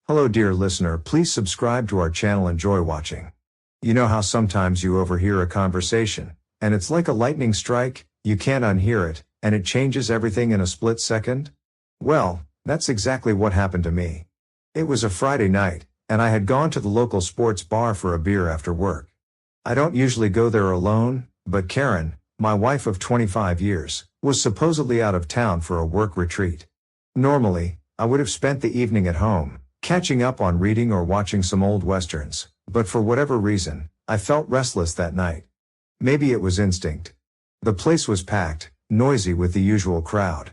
Hello dear listener, please subscribe to our channel. Enjoy watching. You know how sometimes you overhear a conversation, and it's like a lightning strike, you can't unhear it, and it changes everything in a split second? Well, that's exactly what happened to me. It was a Friday night, and I had gone to the local sports bar for a beer after work. I don't usually go there alone, but Karen, my wife of 25 years, was supposedly out of town for a work retreat. Normally, I would have spent the evening at home, catching up on reading or watching some old westerns, but for whatever reason, I felt restless that night. Maybe it was instinct. The place was packed, noisy with the usual crowd.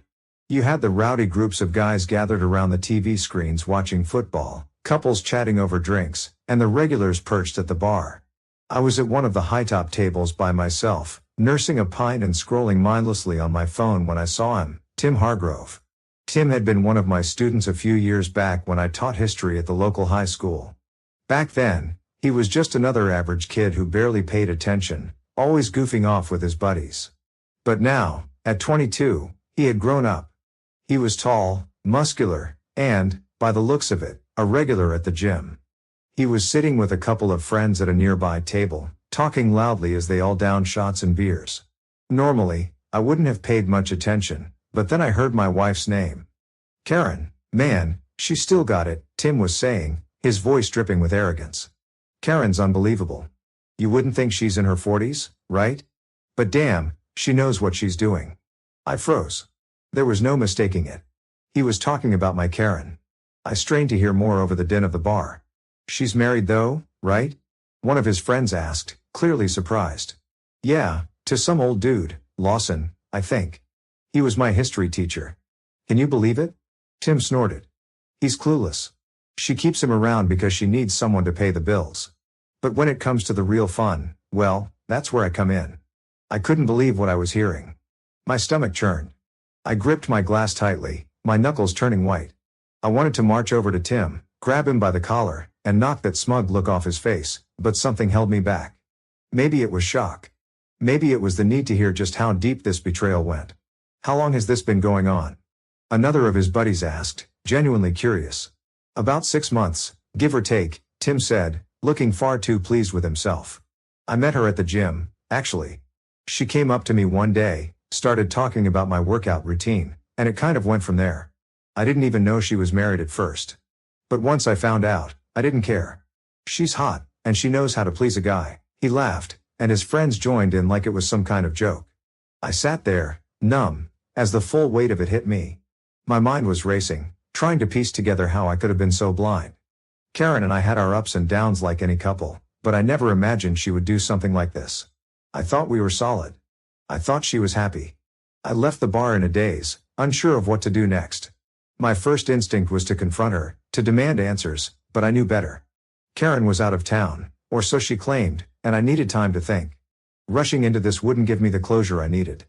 You had the rowdy groups of guys gathered around the TV screens watching football, couples chatting over drinks, and the regulars perched at the bar. I was at one of the high-top tables by myself, nursing a pint and scrolling mindlessly on my phone when I saw him, Tim Hargrove. Tim had been one of my students a few years back when I taught history at the local high school. Back then, he was just another average kid who barely paid attention, always goofing off with his buddies. But now, at 22, he had grown up. He was tall, muscular, and, by the looks of it, a regular at the gym. He was sitting with a couple of friends at a nearby table, talking loudly as they all downed shots and beers. Normally, I wouldn't have paid much attention, but then I heard my wife's name. Karen, man, she still got it, Tim was saying, his voice dripping with arrogance. Karen's unbelievable. You wouldn't think she's in her 40s, right? But damn, she knows what she's doing. I froze. There was no mistaking it. He was talking about my Karen. I strained to hear more over the din of the bar. She's married though, right? One of his friends asked, clearly surprised. Yeah, to some old dude, Lawson, I think. He was my history teacher. Can you believe it? Tim snorted. He's clueless. She keeps him around because she needs someone to pay the bills. But when it comes to the real fun, well, that's where I come in. I couldn't believe what I was hearing. My stomach churned. I gripped my glass tightly, my knuckles turning white. I wanted to march over to Tim, grab him by the collar, and knock that smug look off his face, but something held me back. Maybe it was shock. Maybe it was the need to hear just how deep this betrayal went. How long has this been going on? Another of his buddies asked, genuinely curious. About 6 months, give or take, Tim said, looking far too pleased with himself. I met her at the gym, actually. She came up to me one day, started talking about my workout routine, and it kind of went from there. I didn't even know she was married at first. But once I found out, I didn't care. She's hot, and she knows how to please a guy. He laughed, and his friends joined in like it was some kind of joke. I sat there, numb, as the full weight of it hit me. My mind was racing, trying to piece together how I could have been so blind. Karen and I had our ups and downs like any couple, but I never imagined she would do something like this. I thought we were solid. I thought she was happy. I left the bar in a daze, unsure of what to do next. My first instinct was to confront her, to demand answers, but I knew better. Karen was out of town, or so she claimed, and I needed time to think. Rushing into this wouldn't give me the closure I needed.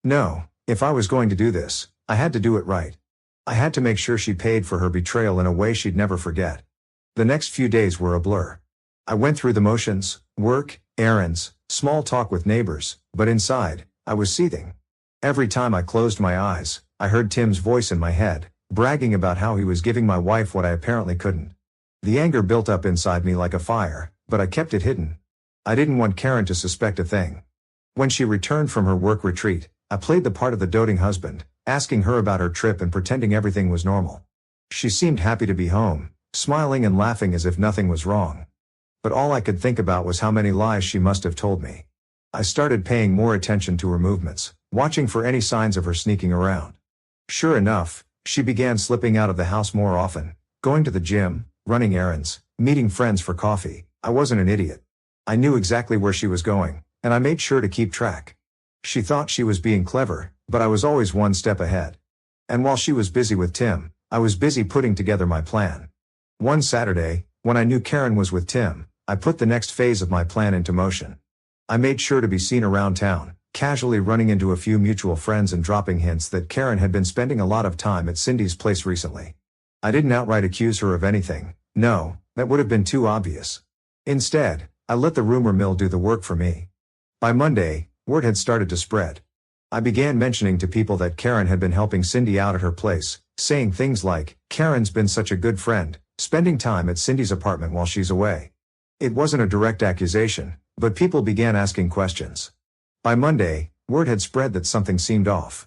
No, if I was going to do this, I had to do it right. I had to make sure she paid for her betrayal in a way she'd never forget. The next few days were a blur. I went through the motions, work, errands, small talk with neighbors, but inside, I was seething. Every time I closed my eyes, I heard Tim's voice in my head, bragging about how he was giving my wife what I apparently couldn't. The anger built up inside me like a fire, but I kept it hidden. I didn't want Karen to suspect a thing. When she returned from her work retreat, I played the part of the doting husband, asking her about her trip and pretending everything was normal. She seemed happy to be home, smiling and laughing as if nothing was wrong. But all I could think about was how many lies she must have told me. I started paying more attention to her movements, watching for any signs of her sneaking around. Sure enough, she began slipping out of the house more often, going to the gym, running errands, meeting friends for coffee. I wasn't an idiot. I knew exactly where she was going, and I made sure to keep track. She thought she was being clever, but I was always one step ahead. And while she was busy with Tim, I was busy putting together my plan. One Saturday, when I knew Karen was with Tim, I put the next phase of my plan into motion. I made sure to be seen around town, casually running into a few mutual friends and dropping hints that Karen had been spending a lot of time at Cindy's place recently. I didn't outright accuse her of anything. No, that would have been too obvious. Instead, I let the rumor mill do the work for me. By Monday, word had started to spread. I began mentioning to people that Karen had been helping Cindy out at her place, saying things like, "Karen's been such a good friend, spending time at Cindy's apartment while she's away. It wasn't a direct accusation, but people began asking questions. By Monday, word had spread that something seemed off.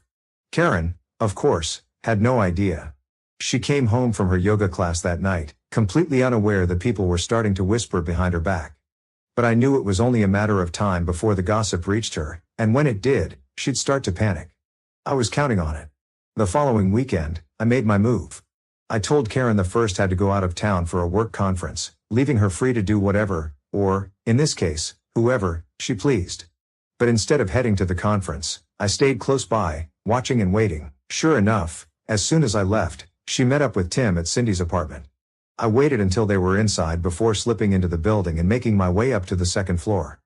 Karen, of course, had no idea. She came home from her yoga class that night, completely unaware that people were starting to whisper behind her back. But I knew it was only a matter of time before the gossip reached her, and when it did, she'd start to panic. I was counting on it. The following weekend, I made my move. I told Karen the first had to go out of town for a work conference, leaving her free to do whatever, or, in this case, whoever, she pleased. But instead of heading to the conference, I stayed close by, watching and waiting. Sure enough, as soon as I left, she met up with Tim at Cindy's apartment. I waited until they were inside before slipping into the building and making my way up to the second floor.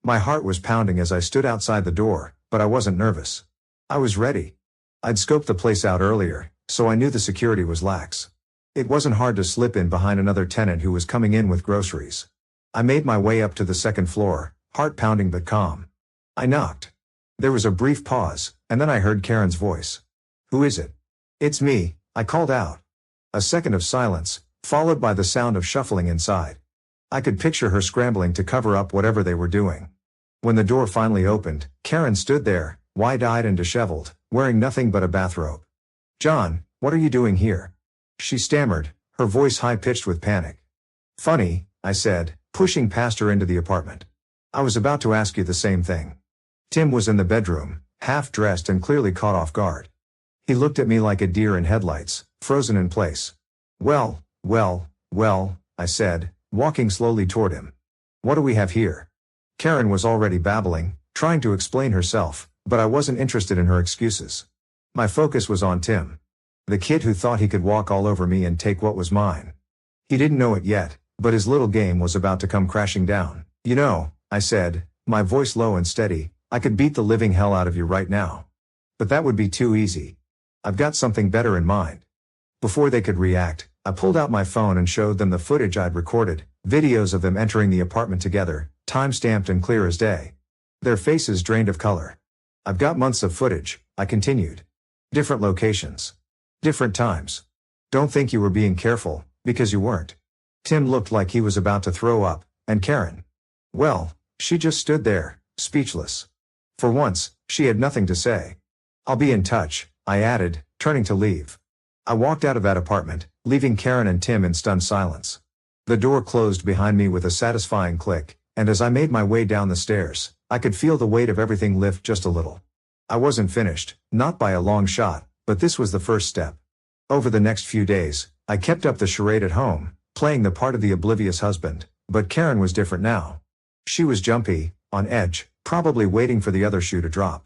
My heart was pounding as I stood outside the door, but I wasn't nervous. I was ready. I'd scoped the place out earlier, so I knew the security was lax. It wasn't hard to slip in behind another tenant who was coming in with groceries. I made my way up to the second floor, heart pounding but calm. I knocked. There was a brief pause, and then I heard Karen's voice. "Who is it?" "It's me," I called out. A second of silence, followed by the sound of shuffling inside. I could picture her scrambling to cover up whatever they were doing. When the door finally opened, Karen stood there, wide-eyed and disheveled, wearing nothing but a bathrobe. "John, what are you doing here?" she stammered, her voice high-pitched with panic. "Funny," I said, pushing past her into the apartment. "I was about to ask you the same thing." Tim was in the bedroom, half-dressed and clearly caught off guard. He looked at me like a deer in headlights, frozen in place. Well, I said, walking slowly toward him. "What do we have here?" Karen was already babbling, trying to explain herself, but I wasn't interested in her excuses. My focus was on Tim. The kid who thought he could walk all over me and take what was mine. He didn't know it yet, but his little game was about to come crashing down. "You know," I said, my voice low and steady, "I could beat the living hell out of you right now. But that would be too easy. I've got something better in mind." Before they could react, I pulled out my phone and showed them the footage I'd recorded, videos of them entering the apartment together, time-stamped and clear as day. Their faces drained of color. "I've got months of footage," I continued. "Different locations. Different times. Don't think you were being careful, because you weren't." Tim looked like he was about to throw up, and Karen, well, she just stood there, speechless. For once, she had nothing to say. "I'll be in touch," I added, turning to leave. I walked out of that apartment, leaving Karen and Tim in stunned silence. The door closed behind me with a satisfying click, and as I made my way down the stairs, I could feel the weight of everything lift just a little. I wasn't finished, not by a long shot, but this was the first step. Over the next few days, I kept up the charade at home, playing the part of the oblivious husband, but Karen was different now. She was jumpy, on edge, probably waiting for the other shoe to drop.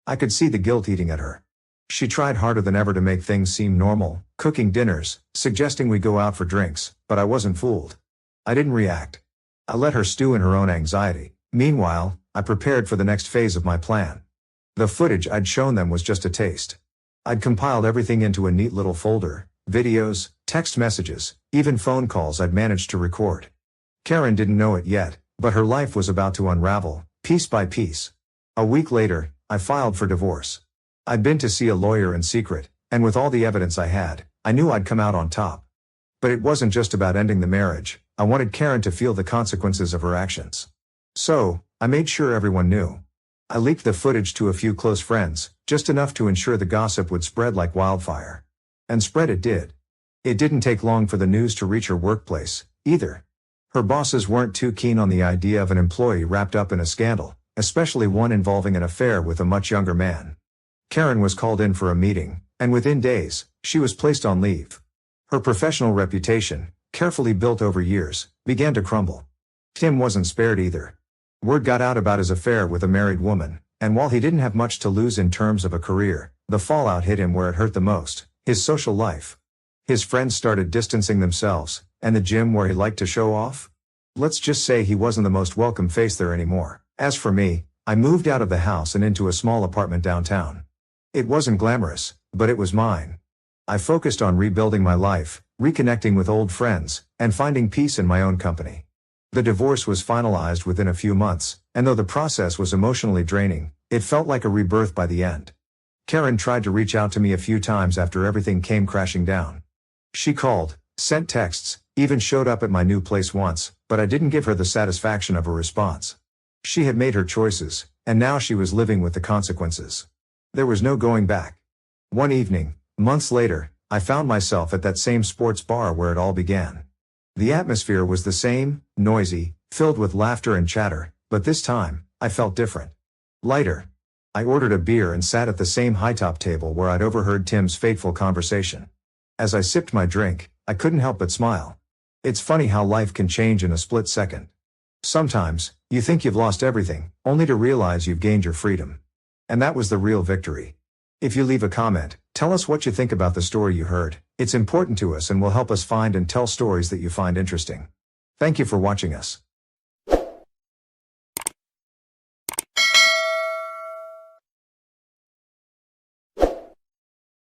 I could see the guilt eating at her. She tried harder than ever to make things seem normal, cooking dinners, suggesting we go out for drinks, but I wasn't fooled. I didn't react. I let her stew in her own anxiety. Meanwhile, I prepared for the next phase of my plan. The footage I'd shown them was just a taste. I'd compiled everything into a neat little folder, videos, text messages, even phone calls I'd managed to record. Karen didn't know it yet, but her life was about to unravel, piece by piece. A week later, I filed for divorce. I'd been to see a lawyer in secret, and with all the evidence I had, I knew I'd come out on top. But it wasn't just about ending the marriage. I wanted Karen to feel the consequences of her actions. So, I made sure everyone knew. I leaked the footage to a few close friends, just enough to ensure the gossip would spread like wildfire. And spread it did. It didn't take long for the news to reach her workplace, either. Her bosses weren't too keen on the idea of an employee wrapped up in a scandal, especially one involving an affair with a much younger man. Karen was called in for a meeting, and within days, she was placed on leave. Her professional reputation, carefully built over years, began to crumble. Tim wasn't spared either. Word got out about his affair with a married woman, and while he didn't have much to lose in terms of a career, the fallout hit him where it hurt the most, his social life. His friends started distancing themselves, and the gym where he liked to show off? Let's just say he wasn't the most welcome face there anymore. As for me, I moved out of the house and into a small apartment downtown. It wasn't glamorous, but it was mine. I focused on rebuilding my life, reconnecting with old friends, and finding peace in my own company. The divorce was finalized within a few months, and though the process was emotionally draining, it felt like a rebirth by the end. Karen tried to reach out to me a few times after everything came crashing down. She called, sent texts, Even showed up at my new place once, but I didn't give her the satisfaction of a response. She had made her choices, and now she was living with the consequences. There was no going back. One evening, months later, I found myself at that same sports bar where it all began. The atmosphere was the same, noisy, filled with laughter and chatter, but this time, I felt different. Lighter. I ordered a beer and sat at the same high-top table where I'd overheard Tim's fateful conversation. As I sipped my drink, I couldn't help but smile. It's funny how life can change in a split second. Sometimes, you think you've lost everything, only to realize you've gained your freedom. And that was the real victory. If you leave a comment, tell us what you think about the story you heard. It's important to us and will help us find and tell stories that you find interesting. Thank you for watching us.